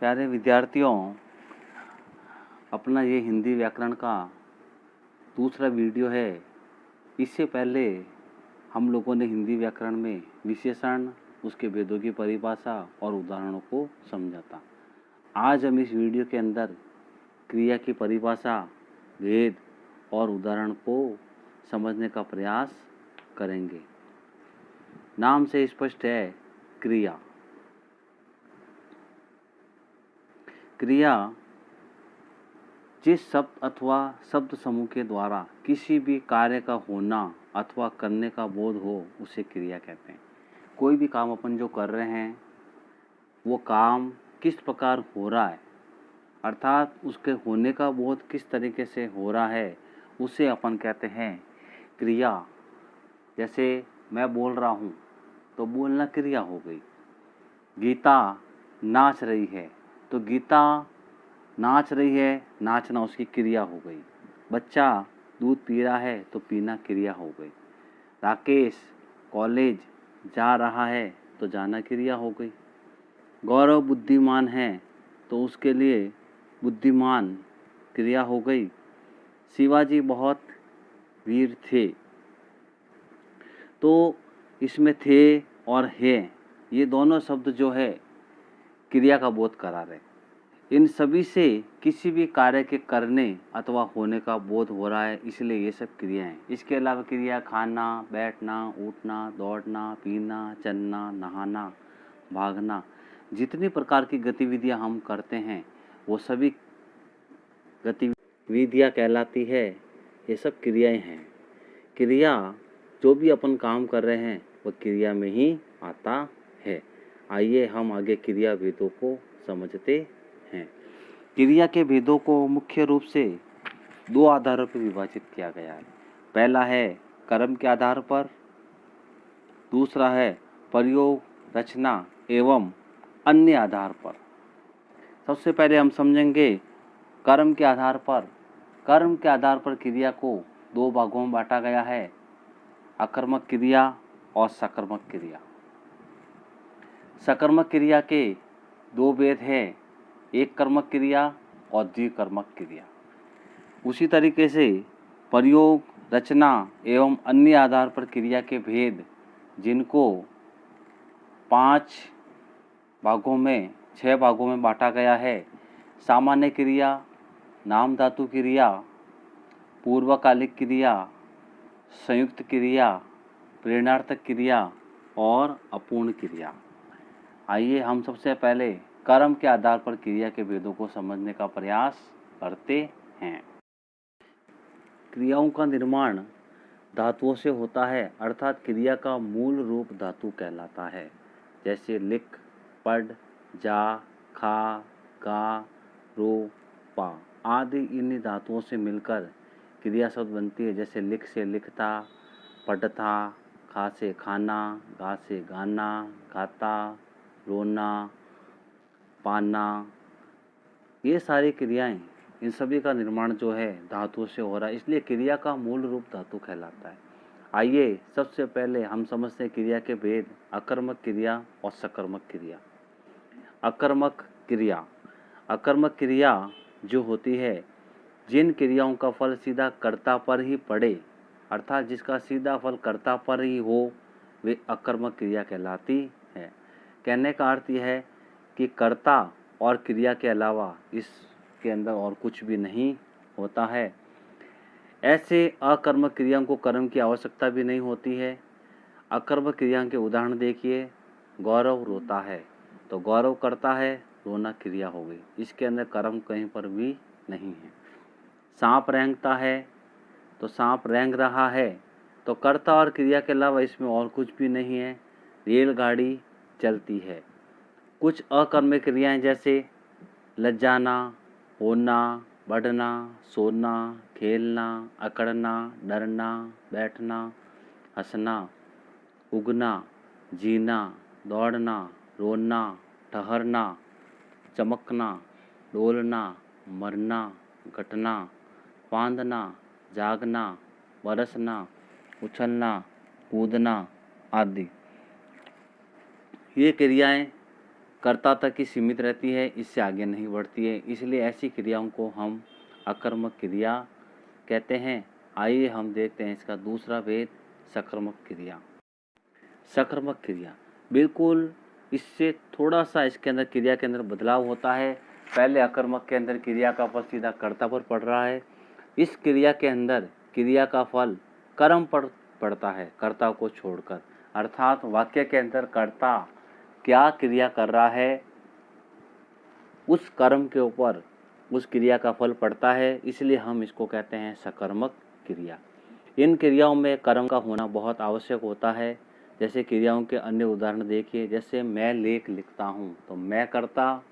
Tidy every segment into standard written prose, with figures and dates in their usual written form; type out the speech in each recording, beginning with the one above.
प्यारे विद्यार्थियों, अपना ये हिंदी व्याकरण का दूसरा वीडियो है। इससे पहले हम लोगों ने हिंदी व्याकरण में विशेषण, उसके भेदों की परिभाषा और उदाहरणों को समझा था। आज हम इस वीडियो के अंदर क्रिया की परिभाषा, भेद और उदाहरण को समझने का प्रयास करेंगे। नाम से स्पष्ट है, क्रिया। क्रिया जिस शब्द अथवा शब्द समूह के द्वारा किसी भी कार्य का होना अथवा करने का बोध हो, उसे क्रिया कहते हैं। कोई भी काम अपन जो कर रहे हैं, वो काम किस प्रकार हो रहा है, अर्थात उसके होने का बोध किस तरीके से हो रहा है, उसे अपन कहते हैं क्रिया। जैसे मैं बोल रहा हूँ तो बोलना क्रिया हो गई। गीता नाच रही है तो गीता नाच रही है, नाचना उसकी क्रिया हो गई। बच्चा दूध पी रहा है तो पीना क्रिया हो गई। राकेश कॉलेज जा रहा है तो जाना क्रिया हो गई। गौरव बुद्धिमान है तो उसके लिए बुद्धिमान क्रिया हो गई। शिवाजी बहुत वीर थे, तो इसमें थे और है, ये दोनों शब्द जो है क्रिया का बोध करा रहे। इन सभी से किसी भी कार्य के करने अथवा होने का बोध हो रहा है, इसलिए ये सब क्रिया हैं। इसके अलावा क्रिया खाना, बैठना, उठना, दौड़ना, पीना, चलना, नहाना, भागना, जितनी प्रकार की गतिविधियां हम करते हैं वो सभी गतिविधियां कहलाती है। ये सब क्रियाएं हैं। क्रिया जो भी अपन काम कर रहे हैं वह क्रिया में ही आता है। आइए हम आगे क्रिया भेदों को समझते हैं। क्रिया के भेदों को मुख्य रूप से दो आधारों पर विभाजित किया गया है। पहला है कर्म के आधार पर, दूसरा है प्रयोग, रचना एवं अन्य आधार पर। सबसे पहले हम समझेंगे कर्म के आधार पर। कर्म के आधार पर क्रिया को दो भागों में बांटा गया है, अकर्मक क्रिया और सकर्मक क्रिया। सकर्मक क्रिया के दो भेद हैं, एक कर्मक क्रिया और द्विकर्मक क्रिया। उसी तरीके से प्रयोग, रचना एवं अन्य आधार पर क्रिया के भेद, जिनको 6 भागों में बांटा गया है। सामान्य क्रिया, नाम धातु क्रिया, पूर्वकालिक क्रिया, संयुक्त क्रिया, प्रेरणार्थक क्रिया और अपूर्ण क्रिया। आइए हम सबसे पहले कर्म के आधार पर क्रिया के भेदों को समझने का प्रयास करते हैं। क्रियाओं का निर्माण धातुओं से होता है, अर्थात क्रिया का मूल रूप धातु कहलाता है। जैसे लिख, पढ़, जा, खा, गा, रो, पा आदि इन धातुओं से मिलकर क्रिया शब्द बनती है। जैसे लिख से लिखता, पढ़ता, खा से खाना, गा से गाना, गाता, रोना, पाना, ये सारी क्रियाएं, इन सभी का निर्माण जो है धातुओं से हो रहा है, इसलिए क्रिया का मूल रूप धातु कहलाता है। आइए सबसे पहले हम समझते हैं क्रिया के भेद, अकर्मक क्रिया और सकर्मक क्रिया। अकर्मक क्रिया, अकर्मक क्रिया जो होती है, जिन क्रियाओं का फल सीधा कर्ता पर ही पड़े, अर्थात जिसका सीधा फल कर्ता पर ही हो, वे अकर्मक क्रिया कहलाती है। कहने का अर्थ यह है कि कर्ता और क्रिया के अलावा इसके अंदर और कुछ भी नहीं होता है। ऐसे अकर्मक क्रियाओं को कर्म की आवश्यकता भी नहीं होती है। अकर्मक क्रियाओं के उदाहरण देखिए। गौरव रोता है तो गौरव करता है, रोना क्रिया हो गई, इसके अंदर कर्म कहीं पर भी नहीं है। सांप रेंगता है तो सांप रेंग रहा है, तो कर्ता और क्रिया के अलावा इसमें और कुछ भी नहीं है। रेलगाड़ी चलती है। कुछ अकर्मक क्रियाएं जैसे लज्जाना, होना, बढ़ना, सोना, खेलना, अकड़ना, डरना, बैठना, हंसना, उगना, जीना, दौड़ना, रोना, ठहरना, चमकना, डोलना, मरना, घटना, फांदना, जागना, बरसना, उछलना, कूदना आदि, ये क्रियाएं कर्ता तक ही सीमित रहती है, इससे आगे नहीं बढ़ती है, इसलिए ऐसी क्रियाओं को हम अकर्मक क्रिया कहते हैं। आइए हम देखते हैं इसका दूसरा भेद, सकर्मक क्रिया। सकर्मक क्रिया बिल्कुल इससे थोड़ा सा इसके अंदर क्रिया के अंदर बदलाव होता है। पहले अकर्मक के अंदर क्रिया का फल सीधा कर्ता पर पड़ रहा है, इस क्रिया के अंदर क्रिया का फल कर्म पर पड़ता है कर्ता को छोड़कर, अर्थात वाक्य के अंदर कर्ता क्या क्रिया कर रहा है उस कर्म के ऊपर उस क्रिया का फल पड़ता है, इसलिए हम इसको कहते हैं सकर्मक क्रिया। इन क्रियाओं में कर्म का होना बहुत आवश्यक होता है। जैसे क्रियाओं के अन्य उदाहरण देखिए, जैसे मैं लेख लिखता हूँ, तो मैं कर्ता,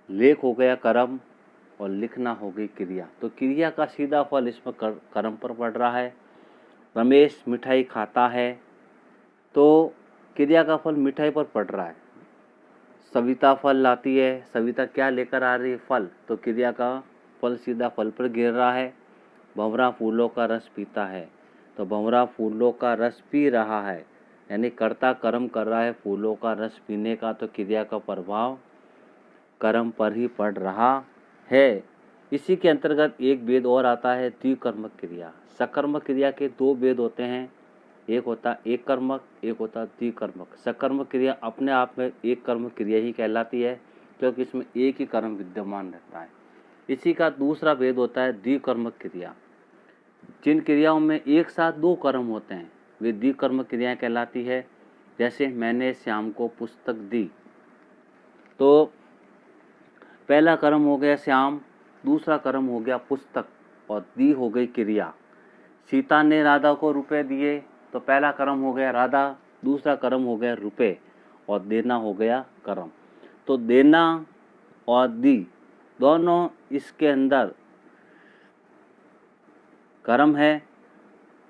लेख हो गया कर्म और लिखना हो गई क्रिया, तो क्रिया का सीधा फल इसमें कर्म पर पड़ रहा है। रमेश मिठाई खाता है, तो क्रिया का फल मिठाई पर पड़ रहा है। सविता फल लाती है, सविता क्या लेकर आ रही है? फल, तो क्रिया का फल सीधा फल पर गिर रहा है। भंवरा फूलों का रस पीता है, तो भंवरा फूलों का रस पी रहा है, यानी कर्ता कर्म कर रहा है फूलों का रस पीने का, तो क्रिया का प्रभाव कर्म पर ही पड़ रहा है। इसी के अंतर्गत एक भेद और आता है, द्विकर्मक क्रिया। सकर्मक क्रिया के दो भेद होते हैं, एक होता एक कर्मक, एक होता द्विकर्मक। सकर्मक क्रिया अपने आप में एक कर्मक क्रिया ही कहलाती है, क्योंकि इसमें एक ही कर्म विद्यमान रहता है। इसी का दूसरा भेद होता है द्विकर्मक क्रिया। जिन क्रियाओं में एक साथ दो कर्म होते हैं वे द्विकर्मक क्रियाएं कहलाती है। जैसे मैंने श्याम को पुस्तक दी, तो पहला कर्म हो गया श्याम, दूसरा कर्म हो गया पुस्तक और दी हो गई क्रिया। सीता ने राधा को रुपए दिए, तो पहला कर्म हो गया राधा, दूसरा कर्म हो गया रुपए और देना हो गया कर्म। तो देना और दी दोनों इसके अंदर कर्म है,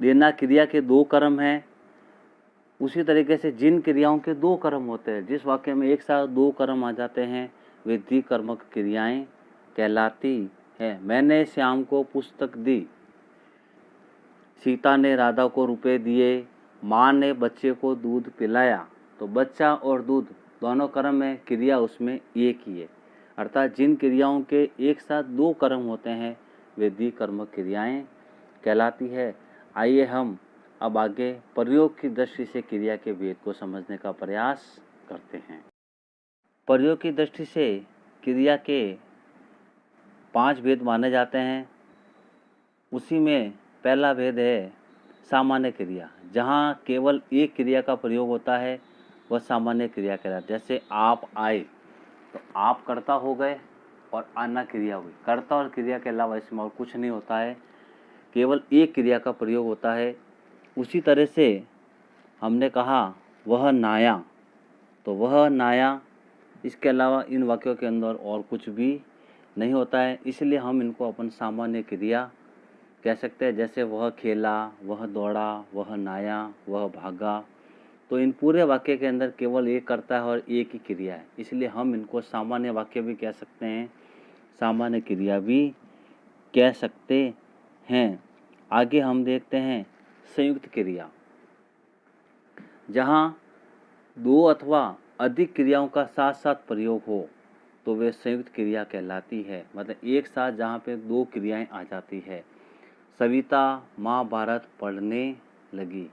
देना क्रिया के दो कर्म हैं। उसी तरीके से जिन क्रियाओं के दो कर्म होते हैं, जिस वाक्य में एक साथ दो कर्म आ जाते हैं, वे द्विकर्मक क्रियाएं कहलाती है। मैंने श्याम को पुस्तक दी, सीता ने राधा को रुपए दिए, माँ ने बच्चे को दूध पिलाया, तो बच्चा और दूध दोनों कर्म है, क्रिया उसमें एक ही है। अर्थात जिन क्रियाओं के एक साथ दो कर्म होते हैं वे द्विकर्मक क्रियाएं कहलाती है। आइए हम अब आगे प्रयोग की दृष्टि से क्रिया के भेद को समझने का प्रयास करते हैं। प्रयोग की दृष्टि से क्रिया के 5 भेद माने जाते हैं। उसी में पहला भेद है सामान्य क्रिया। जहाँ केवल एक क्रिया का प्रयोग होता है वह सामान्य क्रिया कहलाती है। जैसे आप आए, तो आप कर्ता हो गए और आना क्रिया हुई। कर्ता और क्रिया के अलावा इसमें और कुछ नहीं होता है, केवल एक क्रिया का प्रयोग होता है। उसी तरह से हमने कहा वह नाया, तो वह नाया, इसके अलावा इन वाक्यों के अंदर और कुछ भी नहीं होता है, इसलिए हम इनको अपन सामान्य क्रिया कह सकते हैं। जैसे वह खेला, वह दौड़ा, वह नाया, वह भागा, तो इन पूरे वाक्य के अंदर केवल एक कर्ता है और एक ही क्रिया है, इसलिए हम इनको सामान्य वाक्य भी कह सकते हैं, सामान्य क्रिया भी कह सकते हैं। आगे हम देखते हैं संयुक्त क्रिया। जहाँ दो अथवा अधिक क्रियाओं का साथ साथ प्रयोग हो तो वे संयुक्त क्रिया कहलाती है। मतलब एक साथ जहाँ पे दो क्रियाएं आ जाती है। सविता महाभारत पढ़ने लगी,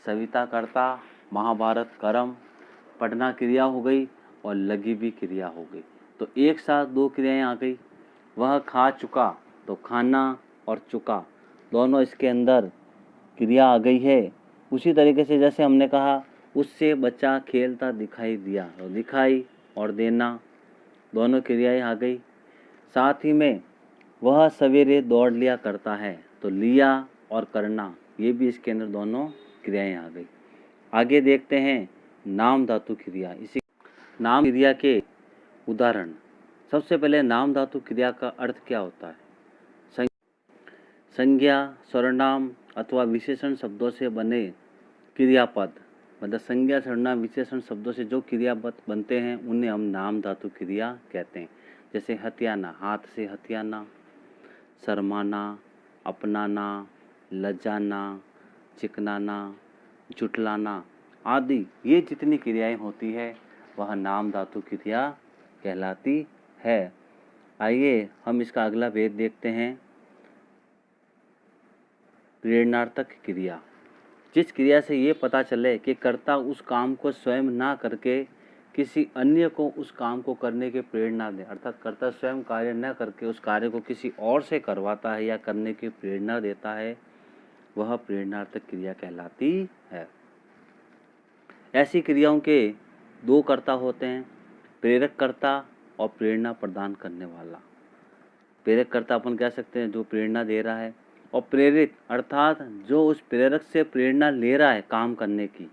सविता कर्ता, महाभारत कर्म, पढ़ना क्रिया हो गई और लगी भी क्रिया हो गई, तो एक साथ दो क्रियाएं आ गई। वह खा चुका, तो खाना और चुका दोनों इसके अंदर क्रिया आ गई है। उसी तरीके से जैसे हमने कहा उससे बच्चा खेलता दिखाई दिया, तो दिखाई और देना दोनों क्रियाएं आ गई। साथ ही में वह सवेरे दौड़ लिया करता है, तो लिया और करना ये भी इसके अंदर दोनों क्रियाएं आ गई। आगे देखते हैं नाम धातु क्रिया। इसी नाम क्रिया के उदाहरण। सबसे पहले नाम धातु क्रिया का अर्थ क्या होता है? संज्ञा, सर्वनाम अथवा विशेषण शब्दों से बने क्रियापद, मतलब संज्ञा, सर्वनाम, विशेषण शब्दों से जो क्रियापद बनते हैं उन्हें हम नाम धातु क्रिया कहते हैं। जैसे हथियाना, हाथ से हथियाना, शर्माना, अपनाना, लजाना, चिकनाना, जुटलाना आदि, ये जितनी क्रियाएं होती है वह नाम धातु क्रिया कहलाती है। आइए हम इसका अगला भेद देखते हैं। प्रेरणार्थक क्रिया, जिस क्रिया से ये पता चले कि कर्ता उस काम को स्वयं ना करके किसी अन्य को उस काम को करने की प्रेरणा दे, अर्थात कर्ता स्वयं कार्य न करके उस कार्य को किसी और से करवाता है या करने की प्रेरणा देता है, वह प्रेरणार्थक क्रिया कहलाती है। ऐसी क्रियाओं के दो कर्ता होते हैं, प्रेरक कर्ता और प्रेरणा प्रदान करने वाला। प्रेरक कर्ता अपन कह सकते हैं जो प्रेरणा दे रहा है, और प्रेरित अर्थात जो उस प्रेरक से प्रेरणा ले रहा है काम करने की।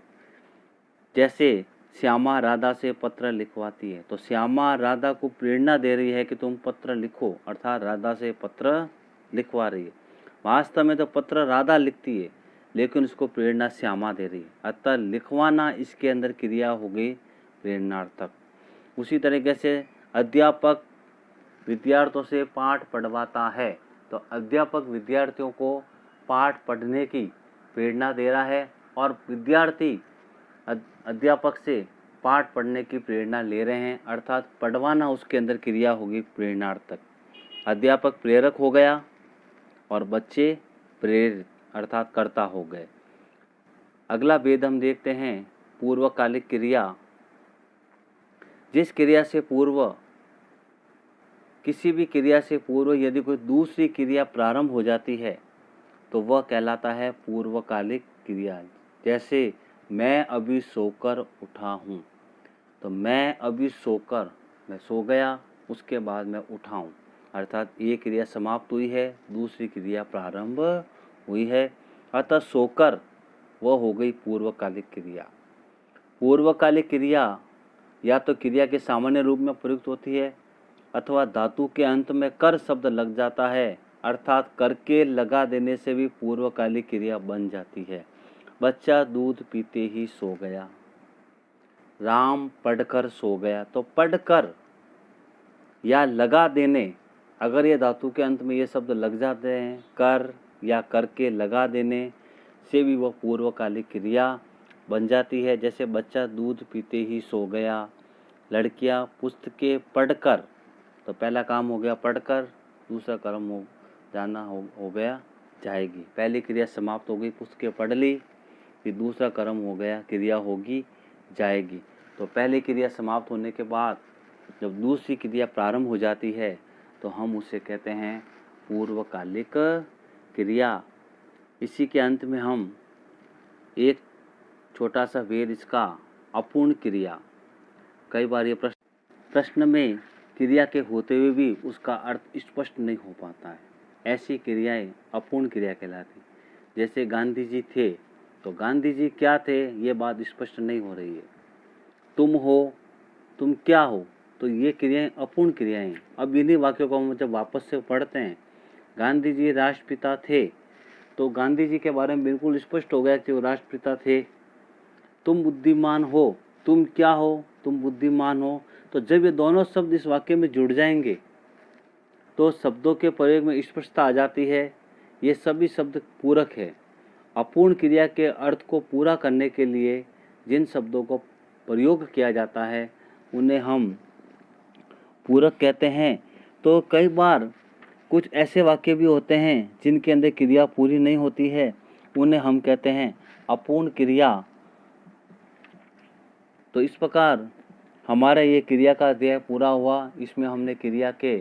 जैसे श्यामा राधा से पत्र लिखवाती है, तो श्यामा राधा को प्रेरणा दे रही है कि तुम पत्र लिखो, अर्थात राधा से पत्र लिखवा रही है। वास्तव में तो पत्र राधा लिखती है, लेकिन उसको प्रेरणा श्यामा दे रही है, अतः लिखवाना इसके अंदर क्रिया हो गई प्रेरणार्थक। उसी तरीके से अध्यापक विद्यार्थियों से पाठ पढ़वाता है, तो अध्यापक विद्यार्थियों को पाठ पढ़ने की प्रेरणा दे रहा है और विद्यार्थी अध्यापक से पाठ पढ़ने की प्रेरणा ले रहे हैं, अर्थात पढ़वाना उसके अंदर क्रिया होगी प्रेरणार्थक। अध्यापक प्रेरक हो गया और बच्चे प्रेरित अर्थात कर्ता हो गए। अगला भेद हम देखते हैं पूर्वकालिक क्रिया। जिस क्रिया से पूर्व, किसी भी क्रिया से पूर्व यदि कोई दूसरी क्रिया प्रारंभ हो जाती है तो वह कहलाता है पूर्वकालिक क्रिया। जैसे मैं अभी सोकर उठा हूँ, तो मैं अभी सोकर, मैं सो गया, उसके बाद मैं उठा हूँ, अर्थात ये क्रिया समाप्त हुई है, दूसरी क्रिया प्रारंभ हुई है, अतः सोकर वह हो गई पूर्वकालिक क्रिया। पूर्वकालिक क्रिया या तो क्रिया के सामान्य रूप में प्रयुक्त होती है अथवा धातु के अंत में कर शब्द लग जाता है, अर्थात करके लगा देने से भी पूर्वकालिक क्रिया बन जाती है। बच्चा दूध पीते ही सो गया, राम पढ़कर सो गया, तो पढ़कर या लगा देने, अगर ये धातु के अंत में ये शब्द लग जाते हैं, कर या करके लगा देने से भी वह पूर्वकालिक क्रिया बन जाती है। जैसे बच्चा दूध पीते ही सो गया, लड़कियां पुस्तकें पढ़कर, तो पहला काम हो गया पढ़कर, दूसरा कर्म हो जाना हो गया जाएगी। पहली क्रिया समाप्त हो गई, पुस्तकें पढ़ ली, फिर दूसरा कर्म हो गया क्रिया होगी जाएगी। तो पहली क्रिया समाप्त होने के बाद जब दूसरी क्रिया प्रारंभ हो जाती है तो हम उसे कहते हैं पूर्वकालिक क्रिया। इसी के अंत में हम एक छोटा सा भेद इसका, अपूर्ण क्रिया। कई बार ये प्रश्न में क्रिया के होते हुए भी उसका अर्थ स्पष्ट नहीं हो पाता है, ऐसी क्रियाएं अपूर्ण क्रिया कहलाती। जैसे गांधी जी थे, तो गांधी जी क्या थे ये बात स्पष्ट नहीं हो रही है। तुम हो, तुम क्या हो, तो ये क्रियाएं अपूर्ण क्रियाएं हैं। अब इन्हीं वाक्यों को हम जब वापस से पढ़ते हैं, गांधी जी राष्ट्रपिता थे, तो गांधी जी के बारे में बिल्कुल स्पष्ट हो गया कि वो राष्ट्रपिता थे। तुम बुद्धिमान हो, तुम क्या हो, तुम बुद्धिमान हो, तो जब ये दोनों शब्द इस वाक्य में जुड़ जाएंगे तो शब्दों के प्रयोग में स्पष्टता आ जाती है। ये सभी शब्द पूरक है। अपूर्ण क्रिया के अर्थ को पूरा करने के लिए जिन शब्दों को प्रयोग किया जाता है उन्हें हम पूरक कहते हैं। तो कई बार कुछ ऐसे वाक्य भी होते हैं जिनके अंदर क्रिया पूरी नहीं होती है, उन्हें हम कहते हैं अपूर्ण क्रिया। तो इस प्रकार हमारा ये क्रिया का अध्याय पूरा हुआ। इसमें हमने क्रिया के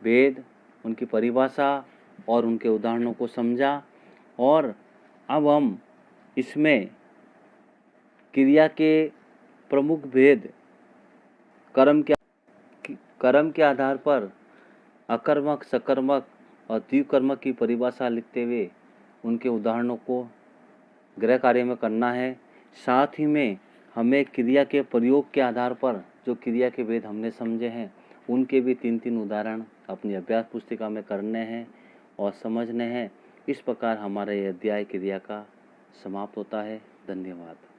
भेद, उनकी परिभाषा और उनके उदाहरणों को समझा, और अब हम इसमें क्रिया के प्रमुख भेद, कर्म के आधार पर अकर्मक, सकर्मक और द्विकर्मक की परिभाषा लिखते हुए उनके उदाहरणों को गृह कार्य में करना है। साथ ही में हमें क्रिया के प्रयोग के आधार पर जो क्रिया के भेद हमने समझे हैं उनके भी 3-3 उदाहरण अपनी अभ्यास पुस्तिका में करने हैं और समझने हैं। इस प्रकार हमारा यह अध्याय क्रिया का समाप्त होता है। धन्यवाद।